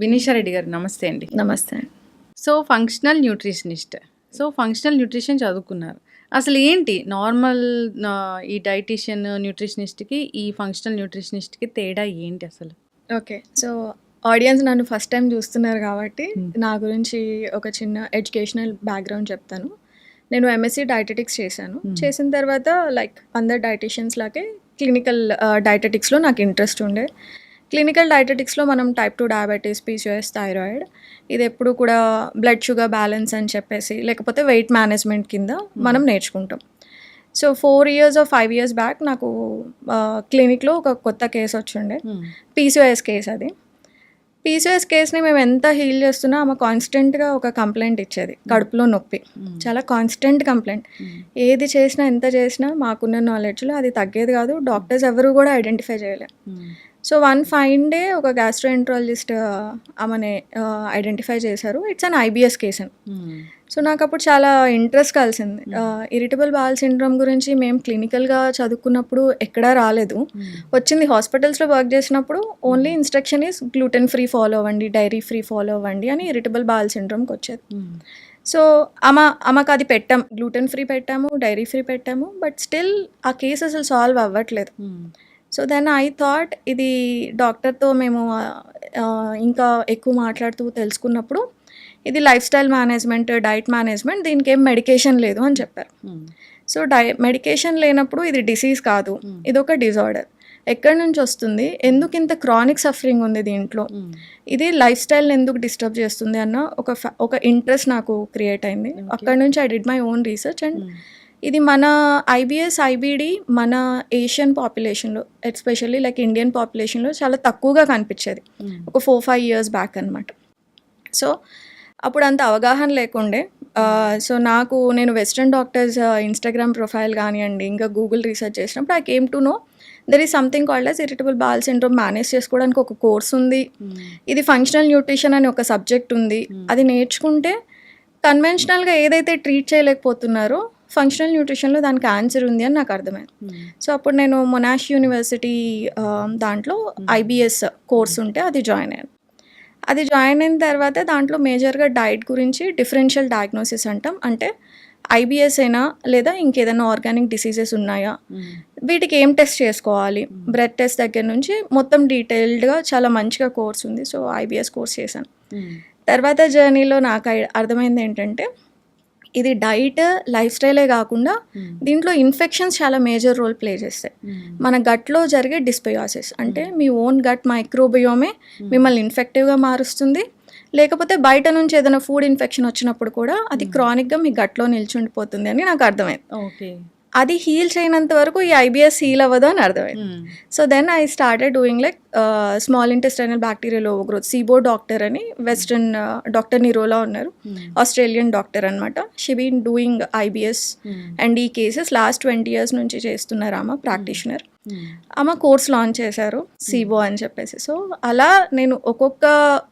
వినీషా రెడ్డి గారు నమస్తే అండి. నమస్తే. ఫంక్షనల్ న్యూట్రిషన్ చదువుకున్నారు. అసలు ఏంటి నార్మల్ ఈ డైటీషియన్, న్యూట్రిషనిస్ట్‌కి, ఈ ఫంక్షనల్ న్యూట్రిషనిస్ట్‌కి తేడా ఏంటి అసలు? ఓకే. ఆడియన్స్ నన్ను ఫస్ట్ టైమ్ చూస్తున్నారు కాబట్టి నా గురించి ఒక చిన్న ఎడ్యుకేషనల్ బ్యాక్‌గ్రౌండ్ చెప్తాను. నేను ఎంఎస్సీ డైటెటిక్స్ చేశాను. చేసిన తర్వాత లైక్ అందరు డైటీషియన్స్ లాగే క్లినికల్ డైటెటిక్స్‌లో నాకు ఇంట్రెస్ట్ ఉండే. క్లినికల్ డైటెటిక్స్‌లో మనం టైప్ 2 డయాబెటీస్, పీసీఓఎస్, థైరాయిడ్ ఇది ఎప్పుడు కూడా బ్లడ్ షుగర్ బ్యాలెన్స్ అని చెప్పేసి లేకపోతే వెయిట్ మేనేజ్మెంట్ కింద మనం నేర్చుకుంటాం. 4 ఇయర్స్ ఆర్ 5 ఇయర్స్ బ్యాక్ నాకు క్లినిక్‌లో ఒక కొత్త కేస్ వచ్చిండే. పీసీఓఎస్ కేస్ అది. పీసీఓఎస్ కేస్‌ని మేము ఎంత హీల్ చేస్తున్నా ఆమె కాన్స్టెంట్‌గా ఒక కంప్లైంట్ ఇచ్చేది. కడుపులో నొప్పి. చాలా కాన్స్టెంట్ కంప్లైంట్. ఏది చేసినా, ఎంత చేసినా మాకున్న నాలెడ్జ్‌లో అది తగ్గేది కాదు. డాక్టర్స్ ఎవరు కూడా ఐడెంటిఫై చేయలే. వన్ ఫైన్ డే ఒక గ్యాస్ట్రోఎంట్రాలజిస్ట్ ఆమెని ఐడెంటిఫై చేశారు. ఇట్స్ అన్ ఐబిఎస్ కేస్ అని. నాకు అప్పుడు చాలా ఇంట్రెస్ట్ కలిసింది. ఇరిటబుల్ బౌల్ సిండ్రోమ్ గురించి మేము క్లినికల్గా చదువుకున్నప్పుడు ఎక్కడా రాలేదు. వచ్చింది హాస్పిటల్స్లో వర్క్ చేసినప్పుడు only instruction is gluten free follow అవ్వండి, డైరీ ఫ్రీ ఫాలో అవ్వండి అని ఇరిటబుల్ బౌల్ సిండ్రోమ్కి వచ్చేది. ఆమెకు అది పెట్టాం, గ్లూటెన్ ఫ్రీ పెట్టాము, డైరీ ఫ్రీ పెట్టాము, బట్ స్టిల్ ఆ కేసు అసలు సాల్వ్ అవ్వట్లేదు. దెన్ ఐ థాట్ ఇది డాక్టర్తో మేము ఇంకా ఎక్కువ మాట్లాడుతూ తెలుసుకున్నప్పుడు ఇది life style management, diet management, దీనికి ఏం మెడికేషన్ లేదు అని చెప్పారు. మెడికేషన్ లేనప్పుడు ఇది డిసీజ్ కాదు, ఇది ఒక డిజార్డర్. ఎక్కడి నుంచి వస్తుంది, ఎందుకు ఇంత క్రానిక్ సఫరింగ్ ఉంది దీంట్లో, ఇది లైఫ్ స్టైల్ని ఎందుకు డిస్టర్బ్ చేస్తుంది అన్న ఒక ఇంట్రెస్ట్ నాకు క్రియేట్ అయింది. అక్కడ నుంచి I did my own research and ఇది మన ఐబిఎస్, ఐబిడి మన ఏషియన్ పాపులేషన్లో ఎస్పెషల్లీ లైక్ ఇండియన్ పాపులేషన్లో చాలా తక్కువగా కనిపించేది ఒక 4-5 ఇయర్స్ బ్యాక్ అనమాట. అప్పుడు అంత అవగాహన లేకుండే. నేను వెస్ట్రన్ డాక్టర్స్ ఇన్స్టాగ్రామ్ ప్రొఫైల్ కానివ్వండి, ఇంకా గూగుల్ రీసెర్చ్ చేసినప్పుడు I came to know there is something called as irritable bowel syndrome. Manage చేసుకోవడానికి ఒక కోర్స్ ఉంది. ఇది ఫంక్షనల్ న్యూట్రిషన్ అని ఒక సబ్జెక్ట్ ఉంది. అది నేర్చుకుంటే కన్వెన్షనల్గా ఏదైతే ట్రీట్ చేయలేకపోతున్నారో ఫంక్షనల్ న్యూట్రిషన్లో దానికి ఆన్సర్ ఉంది అని నాకు అర్థమైంది. అప్పుడు నేను మొనాష్ యూనివర్సిటీ దాంట్లో ఐబిఎస్ కోర్స్ ఉంటే అది జాయిన్ అయ్యాను. అది జాయిన్ అయిన తర్వాత దాంట్లో మేజర్గా డైట్ గురించి డిఫరెన్షియల్ డయాగ్నోసిస్ అంటాం. అంటే ఐబిఎస్ అయినా లేదా ఇంకేదైనా ఆర్గానిక్ డిసీజెస్ ఉన్నాయా, వీటికి ఏం టెస్ట్ చేసుకోవాలి, బ్లడ్ టెస్ట్ దగ్గర నుంచి మొత్తం డీటెయిల్డ్గా చాలా మంచిగా కోర్స్ ఉంది. ఐబిఎస్ కోర్స్ చేశాను. తర్వాత జర్నీలో నాకు అర్థమైంది ఏంటంటే ఇది డైట్, లైఫ్ స్టైలే కాకుండా దీంట్లో ఇన్ఫెక్షన్స్ చాలా మేజర్ రోల్ ప్లే చేస్తాయి. మన గట్లో జరిగే డిస్బయోసిస్ అంటే మీ ఓన్ గట్ మైక్రోబయోమే మిమ్మల్ని ఇన్ఫెక్టివ్గా మారుస్తుంది. లేకపోతే బయట నుంచి ఏదైనా ఫుడ్ ఇన్ఫెక్షన్ వచ్చినప్పుడు కూడా అది క్రానిక్గా మీ గట్లో నిల్చుండిపోతుంది అని నాకు అర్థమైంది. అది హీల్ చేయనంత వరకు ఈ ఐబిఎస్ హీల్ అవ్వదు అని అర్థమైంది. Then I started doing like small intestinal bacterial overgrowth, SIBO doctor అని వెస్టర్న్ డాక్టర్ నిరోలా ఉన్నారు, ఆస్ట్రేలియన్ డాక్టర్ అనమాట. She been doing IBS and ఈ కేసెస్ లాస్ట్ 20 years నుంచి చేస్తున్నారు ఆమె ప్రాక్టీషనర్. ఆమె కోర్స్ లాంచ్ చేశారు సిబో అని చెప్పేసి. అలా నేను ఒక్కొక్క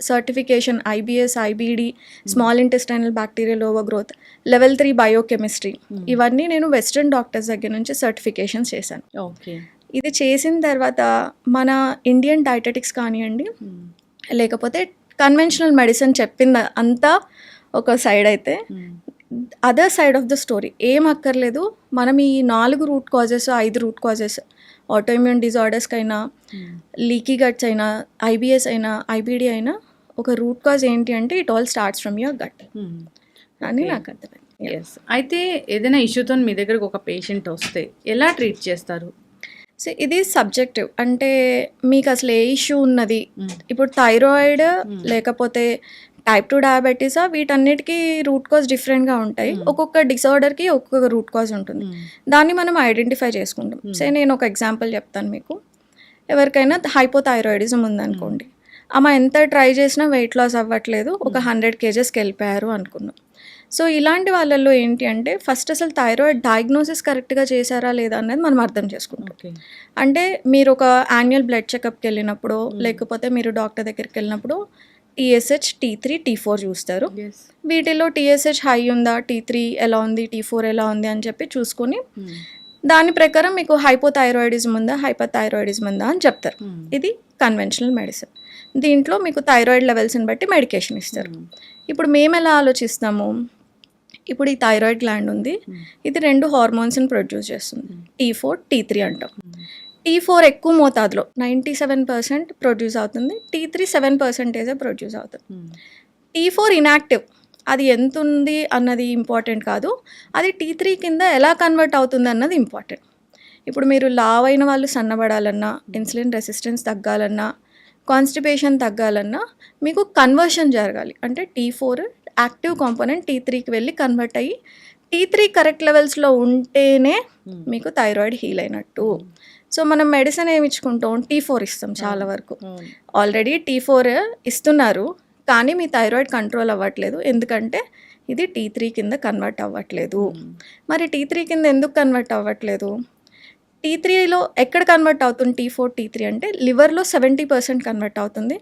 certification IBS, IBD, small intestinal bacterial overgrowth, level 3 biochemistry, ఇవన్నీ నేను వెస్ట్రన్ డాక్టర్స్ దగ్గర నుంచి సర్టిఫికేషన్స్ చేశాను. ఇది చేసిన తర్వాత మన ఇండియన్ డైటెటిక్స్ కానివ్వండి, లేకపోతే కన్వెన్షనల్ మెడిసిన్ చెప్పింది అంతా ఒక సైడ్ అయితే, other side of the story ఏం అక్కర్లేదు. మనం ఈ 4 root causes, 5 root causes, autoimmune డిజార్డర్స్కి అయినా, లీకీ గట్స్ అయినా, ఐబిఎస్ అయినా, ఐబిడి అయినా, ఒక రూట్ కాజ్ ఏంటి అంటే it all starts from your gut అని నాకు అర్థమైంది. అయితే ఏదైనా ఇష్యూతో మీ దగ్గరకు ఒక పేషెంట్ వస్తే ఎలా ట్రీట్ చేస్తారు? ఇది సబ్జెక్టివ్. అంటే మీకు అసలు ఏ ఇష్యూ ఉన్నది, ఇప్పుడు థైరాయిడ్ లేకపోతే టైప్ 2 డయాబెటీసా, వీటన్నిటికీ రూట్ కాజ్ డిఫరెంట్గా ఉంటాయి. ఒక్కొక్క డిసార్డర్కి ఒక్కొక్క రూట్ కాజ్ ఉంటుంది. దాన్ని మనం ఐడెంటిఫై చేసుకుంటాం. నేను ఒక ఎగ్జాంపుల్ చెప్తాను మీకు. ఎవరికైనా హైపోథైరాయిడిజం ఉందనుకోండి, ఆమె ఎంత ట్రై చేసినా వెయిట్ లాస్ అవ్వట్లేదు, ఒక 100 kgs వెళ్ళిపోయారు అనుకున్నాం. ఇలాంటి వాళ్ళల్లో ఏంటి అంటే ఫస్ట్ అసలు థైరాయిడ్ డయాగ్నోసిస్ కరెక్ట్గా చేశారా లేదా అనేది మనం అర్థం చేసుకుంటాం. అంటే మీరు ఒక యాన్యువల్ బ్లడ్ చెకప్కి వెళ్ళినప్పుడు, లేకపోతే మీరు డాక్టర్ దగ్గరికి వెళ్ళినప్పుడు TSH, T3, T4 చూస్తారు. వీటిలో TSH హై ఉందా, T3 ఎలా ఉంది, T4 ఎలా ఉంది అని చెప్పి చూసుకొని దాని ప్రకారం మీకు హైపోథైరాయిడిజం ఉందా, హైపర్థైరాయిడిజం ఉందా అని చెప్తారు. ఇది కన్వెన్షనల్ మెడిసిన్. దీంట్లో మీకు థైరాయిడ్ లెవెల్స్ని బట్టి మెడికేషన్ ఇస్తారు. ఇప్పుడు మేము ఎలా ఆలోచిస్తాము, ఇప్పుడు ఈ థైరాయిడ్ గ్లాండ్ ఉంది, ఇది 2 హార్మోన్స్ని ప్రొడ్యూస్ చేస్తుంది, T4, T3 అంటాం. T4 ఎక్కువ మోతాదులో 97% ప్రొడ్యూస్ అవుతుంది, T3 7% ప్రొడ్యూస్ అవుతుంది. T4 ఇన్యాక్టివ్, అది ఎంత ఉంది అన్నది ఇంపార్టెంట్ కాదు, అది T3 కింద ఎలా కన్వర్ట్ అవుతుంది అన్నది ఇంపార్టెంట్. ఇప్పుడు మీరు లావ్ అయిన వాళ్ళు సన్నబడాలన్నా, ఇన్సులిన్ రెసిస్టెన్స్ తగ్గాలన్నా, కాన్స్టిపేషన్ తగ్గాలన్నా మీకు కన్వర్షన్ జరగాలి. అంటే T4 యాక్టివ్ కాంపోనెంట్ T3కి వెళ్ళి కన్వర్ట్ అయ్యి T3 కరెక్ట్ లెవెల్స్లో ఉంటేనే మీకు థైరాయిడ్ హీల్ అయినట్టు. సో మనం మెడిసిన్ ఏమి ఇచ్చుకుంటాం, T4 ఇస్తాం చాలా వరకు. ఆల్రెడీ T4 ఇస్తున్నారు, కానీ మీ థైరాయిడ్ కంట్రోల్ అవ్వట్లేదు, ఎందుకంటే ఇది T3 కింద కన్వర్ట్ అవ్వట్లేదు. మరి T3 కింద ఎందుకు కన్వర్ట్ అవ్వట్లేదు? T3లో ఎక్కడ కన్వర్ట్ అవుతుంది T4, T3 అంటే లివర్లో 70% కన్వర్ట్ అవుతుంది,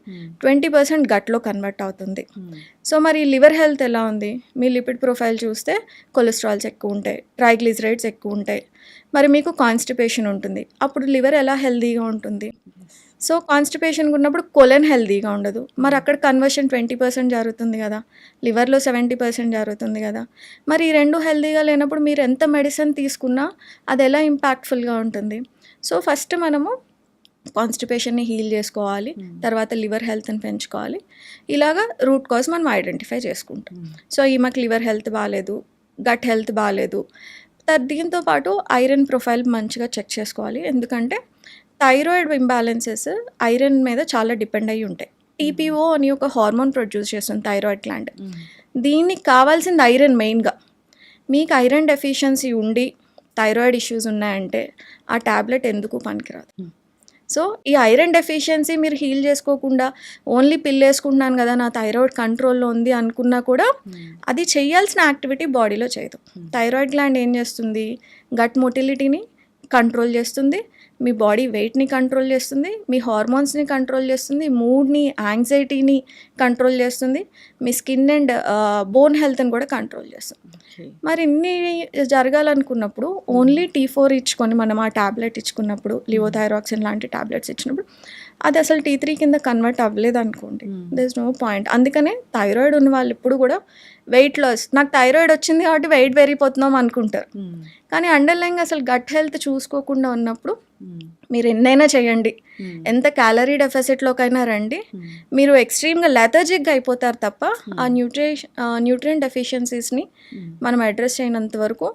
20% గట్లో కన్వర్ట్ అవుతుంది. సో మరి లివర్ హెల్త్ ఎలా ఉంది? మీ లిపిడ్ ప్రొఫైల్ చూస్తే కొలెస్ట్రాల్స్ ఎక్కువ ఉంటాయి, ట్రైగ్లిజరైడ్స్ ఎక్కువ ఉంటాయి, మరి మీకు కాన్స్టిపేషన్ ఉంటుంది. అప్పుడు లివర్ ఎలా హెల్తీగా ఉంటుంది? సో కాన్స్టిపేషన్ ఉన్నప్పుడు కొలెన్ హెల్తీగా ఉండదు, మరి అక్కడ కన్వర్షన్ 20% జరుగుతుంది కదా, లివర్లో 70% జరుగుతుంది కదా. మరి ఈ 2 హెల్తీగా లేనప్పుడు మీరు ఎంత మెడిసిన్ తీసుకున్నా అది ఎలా ఇంపాక్ట్ఫుల్గా ఉంటుంది? సో ఫస్ట్ మనము కాన్స్టిపేషన్ని హీల్ చేసుకోవాలి, తర్వాత లివర్ హెల్త్ని పెంచుకోవాలి. ఇలాగా రూట్ కాజ్ మనం ఐడెంటిఫై చేసుకుంటాం. సో ఈమెకు లివర్ హెల్త్ బాగాలేదు, గట్ హెల్త్ బాగాలేదు. దీంతో పాటు ఐరన్ ప్రొఫైల్ మంచిగా చెక్ చేసుకోవాలి, ఎందుకంటే థైరాయిడ్ ఇంబ్యాలెన్సెస్ ఐరన్ మీద చాలా డిపెండ్ అయ్యి ఉంటాయి. TPO అని ఒక హార్మోన్ ప్రొడ్యూస్ చేస్తుంది థైరాయిడ్ గ్లాండ్. దీనికి కావాల్సింది ఐరన్ మెయిన్గా. మీకు ఐరన్ డెఫిషియన్సీ ఉండి థైరాయిడ్ ఇష్యూస్ ఉన్నాయంటే ఆ ట్యాబ్లెట్ ఎందుకు పనికిరాదు. సో ఈ ఐరన్ డెఫిషియన్సీ మీరు హీల్ చేసుకోకుండా ఓన్లీ పిల్ వేసుకుంటున్నాను కదా, నా థైరాయిడ్ కంట్రోల్లో ఉంది అనుకున్నా కూడా అది చేయాల్సిన యాక్టివిటీ బాడీలో చేయదు. థైరాయిడ్ గ్లాండ్ ఏం చేస్తుంది, గట్ మొటిలిటీని కంట్రోల్ చేస్తుంది, మీ బాడీ వెయిట్ని కంట్రోల్ చేస్తుంది, మీ హార్మోన్స్ని కంట్రోల్ చేస్తుంది, మూడ్ని, యాంగ్జైటీని కంట్రోల్ చేస్తుంది, మీ స్కిన్ అండ్ బోన్ హెల్త్ని కూడా కంట్రోల్ చేస్తుంది. మరి ఇన్ని జరగాలనుకున్నప్పుడు ఓన్లీ T4 ఇచ్చుకొని మనం ఆ ట్యాబ్లెట్ ఇచ్చుకున్నప్పుడు, లివోథైరాక్సిన్ లాంటి ట్యాబ్లెట్స్ ఇచ్చినప్పుడు అది అసలు T3 కింద కన్వర్ట్ అవ్వలేదు అనుకోండి, దర్ ఇస్ నో పాయింట్. అందుకనే థైరాయిడ్ ఉన్న వాళ్ళు ఇప్పుడు కూడా వెయిట్ లాస్, నాకు థైరాయిడ్ వచ్చింది కాబట్టి వెయిట్ పెరిగిపోతున్నాం అనుకుంటారు, కానీ అండర్లైన్ అసలు గట్ హెల్త్ చూసుకోకుండా ఉన్నప్పుడు మీరు ఎన్నైనా చేయండి, ఎంత క్యాలరీ డెఫిసిట్లోకైనా రండి, మీరు ఎక్స్ట్రీమ్గా లెథర్జిక్గా అయిపోతారు తప్ప ఆ న్యూట్రియంట్ డెఫిషియన్సీస్ని మనం అడ్రస్ చేయనంత వరకు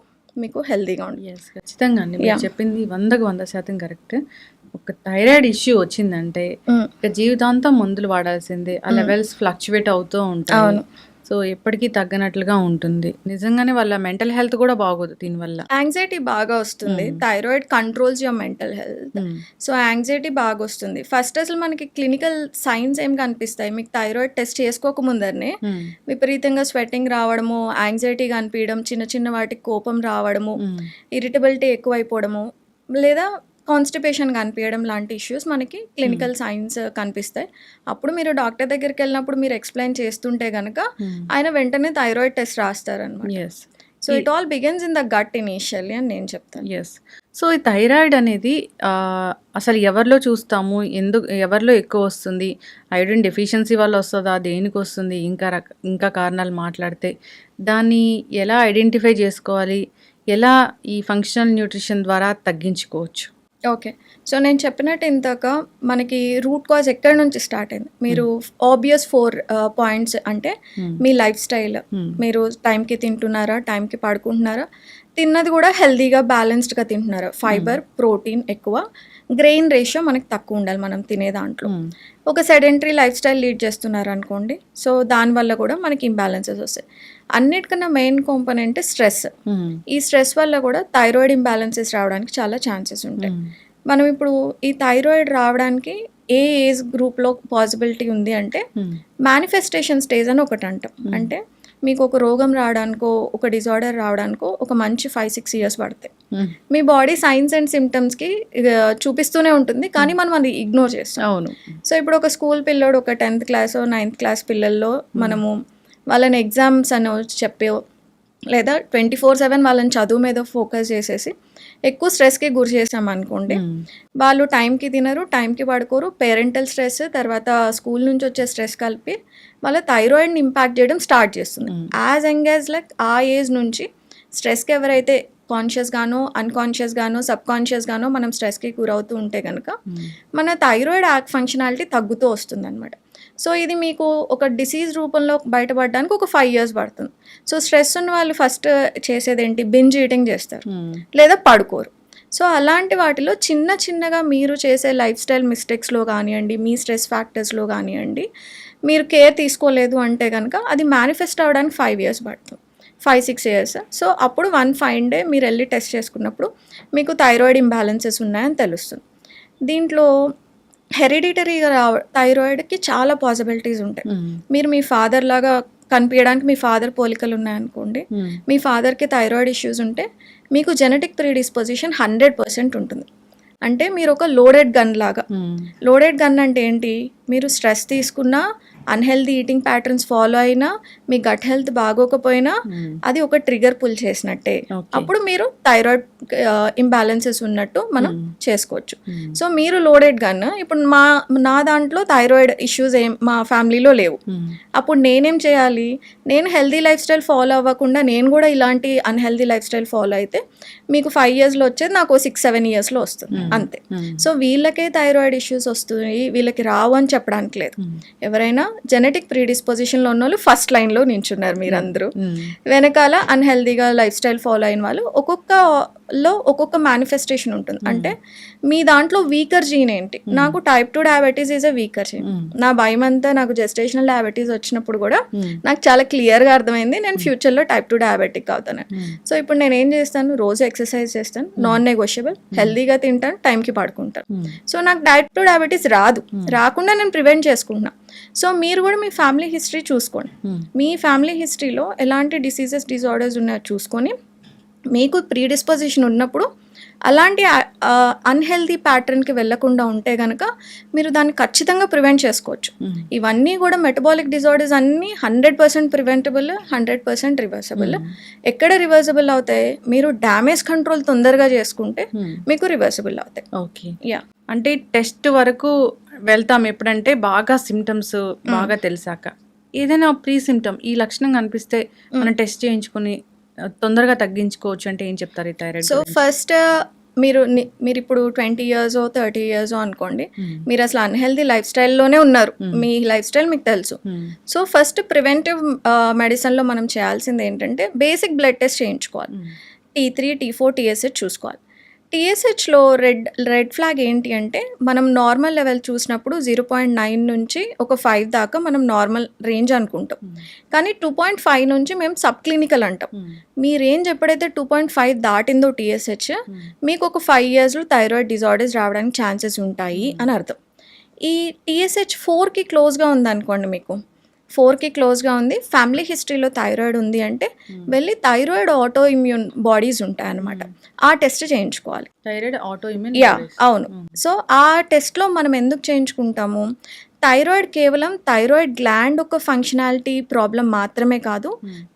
మీకు హెల్తీగా ఉంటుంది. ఖచ్చితంగా అండి, మీరు చెప్పింది 100% కరెక్ట్. ఒక థైరాయిడ్ ఇష్యూ వచ్చిందంటే ఇక జీవితాంతం మందులు వాడాల్సిందే, ఆ లెవెల్స్ ఫ్లక్చువేట్ అవుతూ ఉంటాయి, సో ఎప్పటికీ తగ్గనట్లుగా ఉంటుంది. నిజంగానే వాళ్ళ మెంటల్ హెల్త్ కూడా బాగోదు దీనివల్ల. యాంగ్జైటీ బాగా వస్తుంది, thyroid controls your mental health. So anxiety బాగా వస్తుంది. ఫస్ట్ అసలు మనకి క్లినికల్ సైన్స్ ఏం కనిపిస్తాయి, మీకు థైరాయిడ్ టెస్ట్ చేసుకోకముందరనే విపరీతంగా స్వెట్టింగ్ రావడము, యాంగ్జైటీ కనిపించడం, చిన్న చిన్న వాటికి కోపం రావడము, ఇరిటబిలిటీ ఎక్కువైపోవడము, లేదా కాన్స్టిపేషన్ కనిపించడం లాంటి ఇష్యూస్ మనకి క్లినికల్ సైన్స్ కనిపిస్తాయి. అప్పుడు మీరు డాక్టర్ దగ్గరికి వెళ్ళినప్పుడు మీరు ఎక్స్ప్లెయిన్ చేస్తుంటే కనుక ఆయన వెంటనే థైరాయిడ్ టెస్ట్ రాస్తారనమాట. So it all begins in the gut initially అని నేను చెప్తాను. సో ఈ థైరాయిడ్ అనేది అసలు ఎవరిలో చూస్తాము, ఎవరిలో ఎక్కువ వస్తుంది, ఐరన్ డెఫిషియన్సీ వల్ల వస్తుందా, దేనికి వస్తుంది, ఇంకా కారణాలు మాట్లాడితే దాన్ని ఎలా ఐడెంటిఫై చేసుకోవాలి, ఎలా ఈ ఫంక్షనల్ న్యూట్రిషన్ ద్వారా తగ్గించుకోవచ్చు? ఓకే, సో నేను చెప్పినట్టు ఇంతక మనకి రూట్ కాజ్ ఎక్కడి నుంచి స్టార్ట్ అయింది. మీరు ఆబ్వియస్ 4 పాయింట్స్ అంటే మీ లైఫ్ స్టైల్, మీరు టైంకి తింటున్నారా, టైంకి పడుకుంటున్నారా, తిన్నది కూడా హెల్తీగా బ్యాలెన్స్డ్గా తింటున్నారా, ఫైబర్, ప్రోటీన్ ఎక్కువ, గ్రెయిన్ రేషియో మనకి తక్కువ ఉండాలి మనం తినే దాంట్లో. ఒక సెడెంటరీ లైఫ్ స్టైల్ లీడ్ చేస్తున్నారు అనుకోండి, సో దానివల్ల కూడా మనకి ఇంబ్యాలెన్సెస్ వస్తాయి. అన్నిటికన్నా మెయిన్ కాంపోనెంట్ స్ట్రెస్. ఈ స్ట్రెస్ వల్ల కూడా థైరాయిడ్ ఇంబ్యాలెన్సెస్ రావడానికి చాలా ఛాన్సెస్ ఉంటాయి. మనం ఇప్పుడు ఈ థైరాయిడ్ రావడానికి ఏ ఏజ్ గ్రూప్లో పాసిబిలిటీ ఉంది అంటే మేనిఫెస్టేషన్ స్టేజ్ అని ఒకటి అంటాం. అంటే మీకు ఒక రోగం రావడానికో, ఒక డిజార్డర్ రావడానికో ఒక మంచి 5-6 ఇయర్స్ పడతాయి. మీ బాడీ సైన్స్ అండ్ సిమ్టమ్స్కి చూపిస్తూనే ఉంటుంది, కానీ మనం అది ఇగ్నోర్ చేస్తాం. అవును. సో ఇప్పుడు ఒక స్కూల్ పిల్లోడు, ఒక 10th క్లాస్ 9th క్లాస్ పిల్లల్లో మనము వాళ్ళని ఎగ్జామ్స్ అని చెప్పి లేదా 24/7 వాళ్ళని చదువు మీద ఫోకస్ చేసేసి ఎక్కువ స్ట్రెస్కి గురి చేసామనుకోండి, వాళ్ళు టైంకి తినరు, టైంకి పడుకోరు, పేరెంటల్ స్ట్రెస్, తర్వాత స్కూల్ నుంచి వచ్చే స్ట్రెస్ కలిపి వాళ్ళ థైరాయిడ్ని ఇంపాక్ట్ చేయడం స్టార్ట్ చేస్తుంది. యాజ్ యంగ్ యాజ్ లైక్ ఆ ఏజ్ నుంచి స్ట్రెస్కి ఎవరైతే కాన్షియస్గానో అన్కాన్షియస్గానో సబ్కాన్షియస్గానో మనం స్ట్రెస్కి గురవుతూ ఉంటే కనుక మన థైరాయిడ్ ఫంక్షనాలిటీ తగ్గుతూ వస్తుంది అనమాట. సో ఇది మీకు ఒక డిసీజ్ రూపంలో బయటపడడానికి ఒక 5 years పడుతుంది. సో స్ట్రెస్ ఉన్న వాళ్ళు ఫస్ట్ చేసేది ఏంటి, బింజ్ ఈటింగ్ చేస్తారు లేదా పడుకోరు. సో అలాంటి వాటిలో చిన్న చిన్నగా మీరు చేసే లైఫ్ స్టైల్ మిస్టేక్స్లో కానివ్వండి, మీ స్ట్రెస్ ఫ్యాక్టర్స్లో కానివ్వండి, మీరు కేర్ తీసుకోలేదు అంటే కనుక అది మేనిఫెస్ట్ అవ్వడానికి 5 years పడుతుంది, 5-6 years. సో అప్పుడు వన్ ఫైన్ డే మీరు వెళ్ళి టెస్ట్ చేసుకున్నప్పుడు మీకు థైరాయిడ్ ఇంబ్యాలెన్సెస్ ఉన్నాయని తెలుస్తుంది. దీంట్లో హెరిడిటరీగా థైరాయిడ్కి చాలా పాసిబిలిటీస్ ఉంటాయి. మీరు మీ ఫాదర్ లాగా కనిపించడానికి మీ ఫాదర్ పోలికలు ఉన్నాయనుకోండి, మీ ఫాదర్కి థైరాయిడ్ ఇష్యూస్ ఉంటే మీకు జెనెటిక్ ప్రీడిస్పోజిషన్ 100% ఉంటుంది. అంటే మీరు ఒక లోడెడ్ గన్ లాగా. లోడెడ్ గన్ అంటే ఏంటి, మీరు స్ట్రెస్ తీసుకున్నా, అన్హెల్దీ ఈటింగ్ ప్యాటర్న్స్ ఫాలో అయినా, మీ గట్ హెల్త్ బాగోకపోయినా అది ఒక ట్రిగర్ పుల్ చేసినట్టే. అప్పుడు మీరు థైరాయిడ్ ఇంబ్యాలెన్సెస్ ఉన్నట్టు మనం చేసుకోవచ్చు. సో మీరు లోడెడ్ గన్. ఇప్పుడు నా దాంట్లో థైరాయిడ్ ఇష్యూస్ మా ఫ్యామిలీలో లేవు. అప్పుడు నేనేం చేయాలి, నేను హెల్దీ లైఫ్ స్టైల్ ఫాలో అవ్వకుండా నేను కూడా ఇలాంటి అన్హెల్దీ లైఫ్ స్టైల్ ఫాలో అయితే మీకు 5 yearsలో వచ్చేది నాకు 6-7 yearsలో వస్తుంది అంతే. సో వీళ్ళకే థైరాయిడ్ ఇష్యూస్ వస్తుంది, వీళ్ళకి రావు అని చెప్పడానికి లేదు. ఎవరైనా జెనెటిక్ ప్రీడిస్పోజిషన్లో ఉన్న వాళ్ళు ఫస్ట్ లైన్లో నించున్నారు మీరందరూ. వెనకాల అన్హెల్దీగా లైఫ్ స్టైల్ ఫాలో అయిన వాళ్ళు ఒక్కొక్క మేనిఫెస్టేషన్ ఉంటుంది. అంటే మీ దాంట్లో వీకర్ జీన్ ఏంటి, నాకు type 2 diabetes is a weaker gene. నా భయం అంతా నాకు జెస్టేషనల్ డయాబెటీస్ వచ్చినప్పుడు కూడా నాకు చాలా క్లియర్గా అర్థమైంది నేను ఫ్యూచర్లో టైప్ 2 డయాబెటిక్ అవుతాను. సో ఇప్పుడు నేను ఏం చేస్తాను, రోజు ఎక్సర్సైజ్ చేస్తాను, నాన్ నెగోషియబుల్, హెల్దీగా తింటాను, టైంకి పడుకుంటాను. సో నాకు టైప్ 2 డయాబెటీస్ రాకుండా నేను ప్రివెంట్ చేసుకుంటున్నాను. సో మీరు కూడా మీ ఫ్యామిలీ హిస్టరీ చూసుకోండి. మీ ఫ్యామిలీ హిస్టరీలో ఎలాంటి డిసీజెస్ డిజార్డర్స్ ఉన్నాయో చూసుకొని మీకు ప్రీడిస్పోజిషన్ ఉన్నప్పుడు అలాంటి అన్హెల్దీ ప్యాటర్న్కి వెళ్లకుండా ఉంటే కనుక మీరు దాన్ని ఖచ్చితంగా ప్రివెంట్ చేసుకోవచ్చు. ఇవన్నీ కూడా మెటబాలిక్ డిజార్డర్స్ అన్నీ 100% ప్రివెంటబుల్, 100% రివర్సబుల్. ఎక్కడ రివర్సబుల్ అవుతాయి, మీరు డ్యామేజ్ కంట్రోల్ తొందరగా చేసుకుంటే మీకు రివర్సబుల్ అవుతాయి. Okay, yeah. అంటే టెస్ట్ వరకు వెళ్తాం ఎప్పుడంటే బాగా సిమ్టమ్స్ బాగా తెలిసాక. ఏదైనా ప్రీ సిమ్టమ్ ఈ లక్షణం కనిపిస్తే మనం టెస్ట్ చేయించుకుని తొందరగా తగ్గించుకోవచ్చు అంటే ఏం చెప్తారు ఈ థైరాయిడ్? సో ఫస్ట్ మీరు ఇప్పుడు 20 years 30 years అనుకోండి, మీరు అసలు అన్హెల్దీ లైఫ్ స్టైల్లోనే ఉన్నారు, మీ లైఫ్ స్టైల్ మీకు తెలుసు. సో ఫస్ట్ ప్రివెంటివ్ మెడిసిన్లో మనం చేయాల్సింది ఏంటంటే బేసిక్ బ్లడ్ టెస్ట్ చేయించుకోవాలి. T3, T4, TSH చూసుకోవాలి. TSHలో రెడ్ ఫ్లాగ్ ఏంటి అంటే మనం నార్మల్ లెవెల్ చూసినప్పుడు 0.9 నుంచి ఒక 5 దాకా మనం నార్మల్ రేంజ్ అనుకుంటాం. కానీ 2.5 నుంచి మేము సబ్ క్లినికల్ అంటాం. మీ రేంజ్ ఎప్పుడైతే 2.5 దాటిందో TSH, మీకు ఒక 5 yearsలో థైరాయిడ్ డిజార్డర్స్ రావడానికి ఛాన్సెస్ ఉంటాయి అని అర్థం. ఈ TSH 4కి క్లోజ్గా ఉందనుకోండి, మీకు 4కి క్లోజ్గా ఉంది, ఫ్యామిలీ హిస్టరీలో థైరాయిడ్ ఉంది అంటే వెళ్ళి థైరాయిడ్ ఆటో ఇమ్యూన్ బాడీస్ ఉంటాయన్నమాట, ఆ టెస్ట్ చేయించుకోవాలి. థైరాయిడ్ ఆటో ఇమ్యూన్, యా అవును. సో ఆ టెస్ట్లో మనం ఎందుకు చేయించుకుంటాము, థైరాయిడ్ కేవలం థైరాయిడ్ గ్లాండ్ ఒక ఫంక్షనాలిటీ ప్రాబ్లం మాత్రమే కాదు,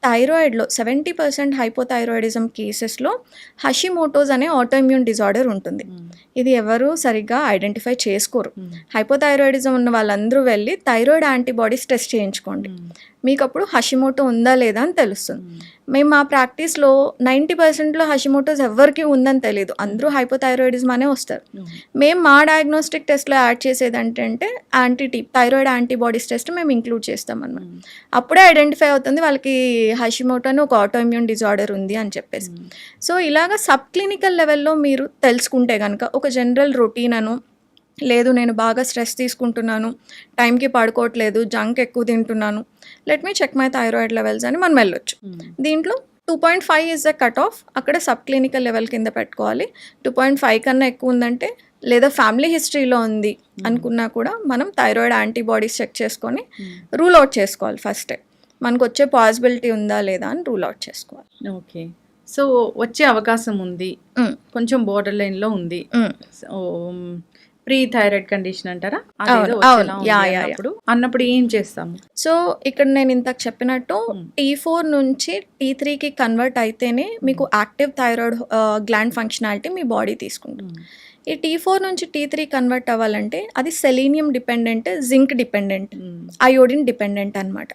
థైరాయిడ్లో 70% హైపోథైరాయిడిజం కేసెస్లో హషిమోటోస్ అనే ఆటోఇమ్యూన్ డిజార్డర్ ఉంటుంది. ఇది ఎవరు సరిగ్గా ఐడెంటిఫై చేసుకోరు. హైపోథైరాయిడిజం ఉన్న వాళ్ళందరూ వెళ్ళి థైరాయిడ్ యాంటీబాడీస్ టెస్ట్ చేయించుకోండి, మీకు అప్పుడు హషిమోటో ఉందా లేదా అని తెలుస్తుంది. మేము మా ప్రాక్టీస్లో 90%లో హషిమోటోస్ ఎవరికి ఉందని తెలియదు, అందరూ హైపోథైరాయిడిజం అనే వస్తారు. మేము మా డయాగ్నోస్టిక్ టెస్ట్లో యాడ్ చేసేది అంటే థైరాయిడ్ యాంటీబాడీస్ టెస్ట్ మేము ఇంక్లూడ్ చేస్తాం అన్నమాట. అప్పుడే ఐడెంటిఫై అవుతుంది వాళ్ళకి హషిమోటో అని ఒక ఆటోఇమ్యూన్ డిజార్డర్ ఉంది అని చెప్పేసి. సో ఇలాగ సబ్ క్లినికల్ లెవెల్లో మీరు తెలుసుకుంటే కనుక ఒక జనరల్ రొటీన్ అను, లేదు నేను బాగా స్ట్రెస్ తీసుకుంటున్నాను, టైంకి పడుకోవట్లేదు, జంక్ ఎక్కువ తింటున్నాను, let me check my thyroid levels అని మనం వెళ్ళొచ్చు. దీంట్లో 2.5 ఇస్ ద కట్ ఆఫ్, అక్కడ సబ్ క్లినికల్ లెవెల్ కింద పెట్టుకోవాలి. 2.5 కన్నా ఎక్కువ ఉందంటే, లేదా ఫ్యామిలీ హిస్టరీలో ఉంది అనుకున్నా కూడా మనం థైరాయిడ్ యాంటీబాడీస్ చెక్ చేసుకొని రూల్ అవుట్ చేసుకోవాలి. ఫస్ట్ మనకు వచ్చే పాసిబిలిటీ ఉందా లేదా అని రూల్ అవుట్ చేసుకోవాలి. ఓకే, సో వచ్చే అవకాశం ఉంది, కొంచెం బోర్డర్ లైన్లో ఉంది. సో ప్రీ థైరాయిడ్ కండిషన్ అంటారా? అవును. అదేదో అవును. వచ్చేలా ఉంది యాహ్! అన్నప్పుడు ఏం చేస్తాము? సో, ఇక్కడ నేను ఇందాక చెప్పినట్టు T4 నుంచి T3కి కన్వర్ట్ అయితేనే మీకు యాక్టివ్ థైరాయిడ్ గ్లాండ్ ఫంక్షనాలిటీ మీ బాడీ తీసుకుంటుంది. ఈ T4 నుంచి T3 కన్వర్ట్ అవ్వాలంటే అది selenium dependent, zinc dependent, iodine dependent అనమాట.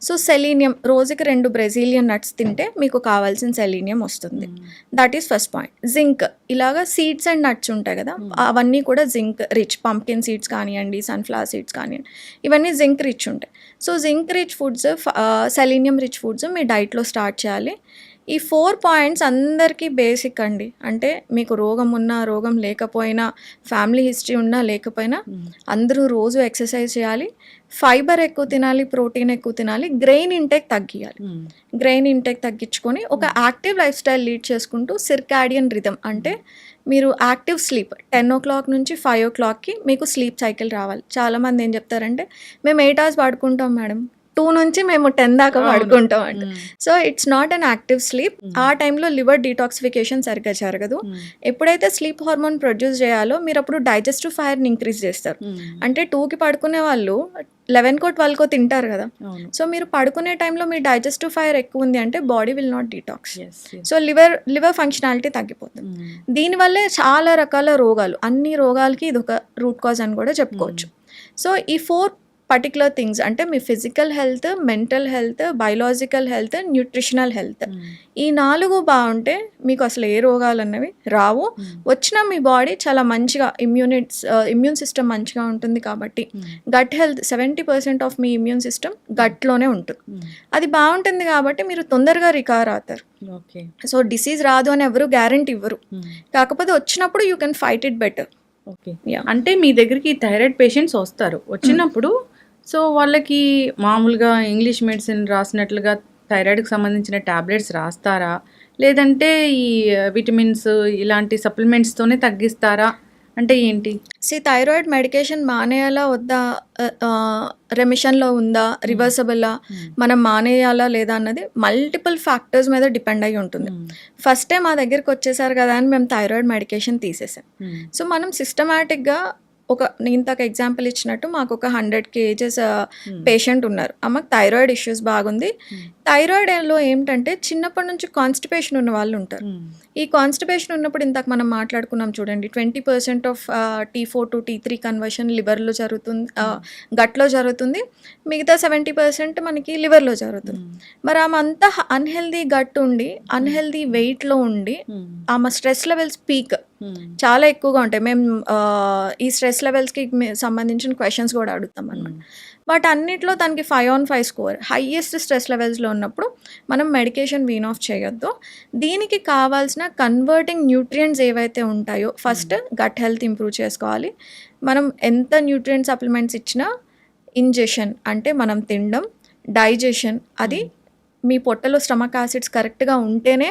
సో, సెలీనియం రోజుకి 2 బ్రెజిలియన్ నట్స్ తింటే మీకు కావాల్సిన సెలీనియం వస్తుంది. That is first point. Zinc ఇలాగా సీడ్స్ అండ్ నట్స్ ఉంటాయి కదా, అవన్నీ కూడా జింక్ రిచ్. పంప్కిన్ సీడ్స్ కానివ్వండి, సన్ఫ్లవర్ సీడ్స్ కానివ్వండి, ఇవన్నీ జింక్ రిచ్ ఉంటాయి. So, zinc rich foods, selenium rich foods మీ డైట్లో స్టార్ట్ చేయాలి. ఈ 4 పాయింట్స్ అందరికీ బేసిక్ అండి. అంటే మీకు రోగం ఉన్నా, రోగం లేకపోయినా, ఫ్యామిలీ హిస్టరీ ఉన్నా లేకపోయినా అందరూ రోజు ఎక్సర్సైజ్ చేయాలి, ఫైబర్ ఎక్కువ తినాలి, ప్రోటీన్ ఎక్కువ తినాలి, గ్రెయిన్ ఇంటేక్ తగ్గియాలి. గ్రెయిన్ ఇంటేక్ తగ్గించుకొని ఒక యాక్టివ్ లైఫ్ స్టైల్ లీడ్ చేసుకుంటూ సిర్కాడియన్ రిథమ్ అంటే మీరు యాక్టివ్ స్లీప్ 10 o'clock నుంచి 5 o'clockకి మీకు స్లీప్ సైకిల్ రావాలి. చాలామంది ఏం చెప్తారంటే మేము 8 hours పడుకుంటాం మేడం, 2 నుంచి మేము 10 దాకా పడుకుంటాం అంట. So it's not an active sleep. ఆ టైంలో లివర్ డీటాక్సిఫికేషన్ సరిగ్గా జరగదు. ఎప్పుడైతే స్లీప్ హార్మోన్ ప్రొడ్యూస్ చేయాలో మీరు అప్పుడు డైజెస్టివ్ ఫైర్ని ఇంక్రీజ్ చేస్తారు. అంటే 2కి పడుకునే వాళ్ళు 11కో 12కో తింటారు కదా. సో మీరు పడుకునే టైంలో మీ డైజెస్టివ్ ఫైర్ ఎక్కువ ఉంది అంటే body will not detox. So liver functionality తగ్గిపోతుంది. దీనివల్లే చాలా రకాల రోగాలు, అన్ని రోగాలకి ఇది ఒక రూట్ కాజ్ అని కూడా చెప్పుకోవచ్చు. సో ఈ 4 పర్టికులర్ థింగ్స్ అంటే మీ physical health, mental health, biological health, nutritional health, ఈ 4 బాగుంటే మీకు అసలు ఏ రోగాలు అన్నవి రావు. వచ్చినా మీ బాడీ చాలా మంచిగా ఇమ్యూన్ సిస్టమ్ మంచిగా ఉంటుంది. కాబట్టి గట్ హెల్త్ 70% ఆఫ్ మీ ఇమ్యూన్ సిస్టమ్ గట్లోనే ఉంటుంది. అది బాగుంటుంది కాబట్టి మీరు తొందరగా రికవర్ అవుతారు. సో డిసీజ్ రాదు అని ఎవరు గ్యారంటీ ఇవ్వరు, కాకపోతే వచ్చినప్పుడు you can fight it better. అంటే మీ దగ్గరికి థైరాయిడ్ పేషెంట్స్ వస్తారు, వచ్చినప్పుడు సో వాళ్ళకి మామూలుగా ఇంగ్లీష్ మెడిసిన్ రాసినట్లుగా థైరాయిడ్కి సంబంధించిన టాబ్లెట్స్ రాస్తారా, లేదంటే ఈ విటమిన్స్ ఇలాంటి సప్లిమెంట్స్తోనే తగ్గిస్తారా? అంటే ఏంటి? థైరాయిడ్ మెడికేషన్ మానేయాలా వద్దా, రెమిషన్లో ఉందా, రివర్సబుల్లా, మనం మానేయాలా లేదా అన్నది మల్టిపుల్ ఫ్యాక్టర్స్ మీద డిపెండ్ అయి ఉంటుంది. ఫస్టే మా దగ్గరికి వచ్చేసారు కదా అని మేము థైరాయిడ్ మెడికేషన్ తీసేసాం. సో మనం సిస్టమాటిక్గా నేను ఇంతకు ఎగ్జాంపుల్ ఇచ్చినట్టు మాకు ఒక 100 kgs పేషెంట్ ఉన్నారు. ఆమెకు థైరాయిడ్ ఇష్యూస్ బాగుంది. థైరాయిడ్లో ఏంటంటే చిన్నప్పటి నుంచి కాన్స్టిపేషన్ ఉన్న వాళ్ళు ఉంటారు. ఈ కాన్స్టిపేషన్ ఉన్నప్పుడు ఇంతకు మనం మాట్లాడుకున్నాం చూడండి, 20% of T4 to T3 conversion లివర్లో జరుగుతుంది, గట్లో జరుగుతుంది, మిగతా 70% మనకి లివర్లో జరుగుతుంది. మరి ఆమె అంతా అన్హెల్దీ గట్ ఉండి, అన్హెల్దీ వెయిట్లో ఉండి, ఆమె స్ట్రెస్ లెవెల్స్ పీక్ చాలా ఎక్కువగా ఉంటాయి. మేము ఈ స్ట్రెస్ లెవెల్స్కి సంబంధించిన క్వశ్చన్స్ కూడా అడుగుతాం అనమాట. బట్ అన్నిట్లో తనకి 5 on 5 స్కోర్, హైయెస్ట్ స్ట్రెస్ లెవెల్స్లో ఉన్నప్పుడు మనం మెడికేషన్ వీన్ ఆఫ్ చేయొద్దు. దీనికి కావాల్సిన కన్వర్టింగ్ న్యూట్రియంట్స్ ఏవైతే ఉంటాయో ఫస్ట్ గట్ హెల్త్ ఇంప్రూవ్ చేసుకోవాలి. మనం ఎంత న్యూట్రియంట్ సప్లిమెంట్స్ ఇచ్చినా ఇంజెషన్ అంటే మనం తినడం, డైజెషన్, అది మీ పొట్టలో స్టమక్ యాసిడ్స్ కరెక్ట్గా ఉంటేనే